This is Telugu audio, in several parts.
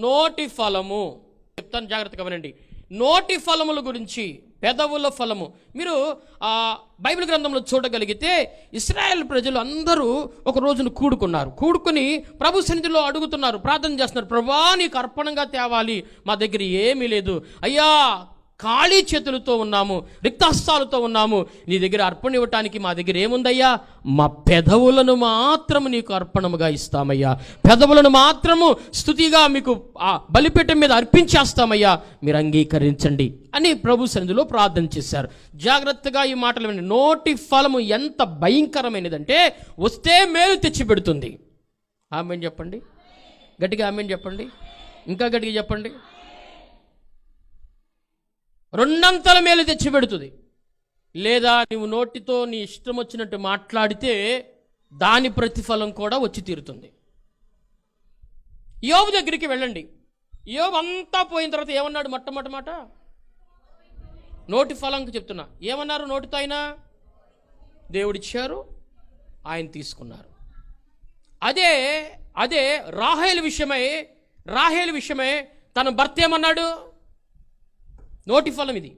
నోటి ఫలము చెప్తాను, జాగ్రత్తగా వినండి. నోటి ఫలముల గురించి, పెదవుల ఫలము. మీరు బైబిల్ గ్రంథంలో చూడగలిగితే ఇశ్రాయేల్ ప్రజలు అందరూ ఒక రోజును కూడుకుని ప్రభు సన్నిధిలో అడుగుతున్నారు, ప్రార్థన చేస్తున్నారు. ప్రభువా, నీకు అర్పణంగా తేవాలి, మా దగ్గర ఏమీ లేదు అయ్యా, ఖాళీ చేతులతో ఉన్నాము, రిక్తహస్తాలతో ఉన్నాము, నీ దగ్గర అర్పణ ఇవ్వటానికి మా దగ్గర ఏముందయ్యా? మా పెదవులను మాత్రము నీకు అర్పణముగా ఇస్తామయ్యా, పెదవులను మాత్రము స్తుతిగా మీకు బలిపీఠం మీద అర్పించేస్తామయ్యా, మీరు అంగీకరించండి అని ప్రభు సన్నిధిలో ప్రార్థన చేశారు. జాగ్రత్తగా ఈ మాటలు వినండి. నోటి ఫలము ఎంత భయంకరమైనదంటే వస్తే మేలు తెచ్చిపెడుతుంది. ఆమేన్ చెప్పండి, గట్టిగా ఆమేన్ చెప్పండి, ఇంకా గట్టిగా చెప్పండి. రెండంతల మేలు తెచ్చిపెడుతుంది. లేదా నువ్వు నోటితో నీ ఇష్టం వచ్చినట్టు మాట్లాడితే దాని ప్రతిఫలం కూడా వచ్చి తీరుతుంది. యోబు దగ్గరికి వెళ్ళండి. యోబు అంతా పోయిన తర్వాత ఏమన్నాడు? మొట్టమొదటి మాట నోటి ఫలంకి చెప్తున్నా. ఏమన్నారు? నోటితో అయినా దేవుడిచ్చారు, ఆయన తీసుకున్నారు. అదే రాహేలు విషయమై తన భర్త ఏమన్నాడు? నోటి ఫలం ఇది.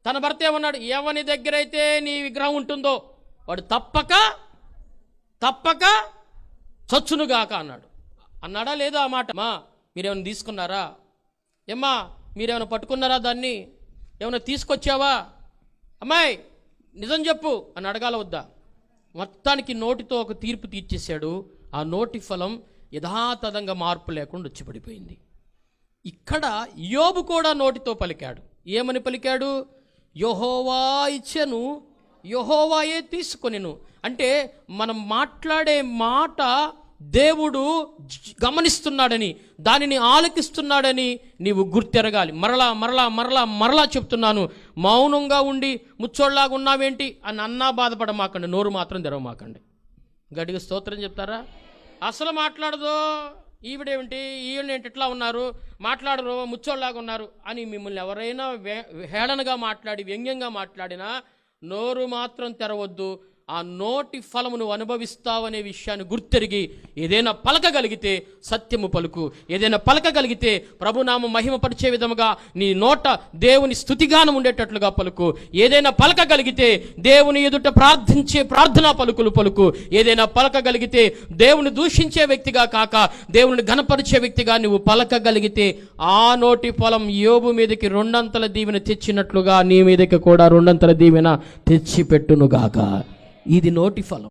తన భర్త ఏమన్నాడు? ఎవని దగ్గర అయితే నీ విగ్రహం ఉంటుందో వాడు తప్పక చచ్చునుగాక అన్నాడు. అన్నాడా లేదా ఆ మాట? మా మీరేమైనా తీసుకున్నారా? ఏమ్మా మీరేమైనా పట్టుకున్నారా? దాన్ని ఏమైనా తీసుకొచ్చావా? అమ్మాయి నిజం చెప్పు అని అడగాల వద్దా? మొత్తానికి నోటితో ఒక తీర్పు తీర్చేశాడు. ఆ నోటి ఫలం యథాతథంగా మార్పు లేకుండా వచ్చి పడిపోయింది. ఇక్కడ యోబు కూడా నోటితో పలికాడు. ఏమని పలికాడు? యెహోవా ఇచ్చెను, యెహోవాయే తీసుకొనెను. అంటే మనం మాట్లాడే మాట దేవుడు గమనిస్తున్నాడని, దానిని ఆలకిస్తున్నాడని నీవు గుర్తెరగాలి. మరలా చెప్తున్నాను, మౌనంగా ఉండి ముచ్చోళ్ళలాగా ఉన్నావేంటి అని అన్నా బాధపడమాకండి, నోరు మాత్రం తెరవమాకండి. గట్టిగా స్తోత్రం చెప్తారా? అసలు మాట్లాడదో, ఈవిడేమిటి, ఈవిడేంటి ఇట్లా ఉన్నారు, మాట్లాడరు, ముచ్చోళ్ళలాగా ఉన్నారు అని మిమ్మల్ని ఎవరైనా హేళనగా మాట్లాడి వ్యంగ్యంగా మాట్లాడినా నోరు మాత్రం తెరవద్దు. ఆ నోటి ఫలము నువ్వు అనుభవిస్తావనే విషయాన్ని గుర్తెరిగి ఏదైనా పలకగలిగితే సత్యము పలుకు. ఏదైనా పలకగలిగితే ప్రభునామం మహిమపరిచే విధముగా నీ నోట దేవుని స్తుతిగానం ఉండేటట్లుగా పలుకు. ఏదైనా పలకగలిగితే దేవుని ఎదుట ప్రార్థించే ప్రార్థనా పలుకులు పలుకు. ఏదైనా పలకగలిగితే దేవుని దూషించే వ్యక్తిగా కాక దేవుని ఘనపరిచే వ్యక్తిగా నువ్వు పలకగలిగితే ఆ నోటి ఫలం యోబు మీదకి 2 దీవెన తెచ్చినట్లుగా నీ మీదకి కూడా 2 దీవెన తెచ్చిపెట్టునుగాక. ఇది నోటి ఫలం.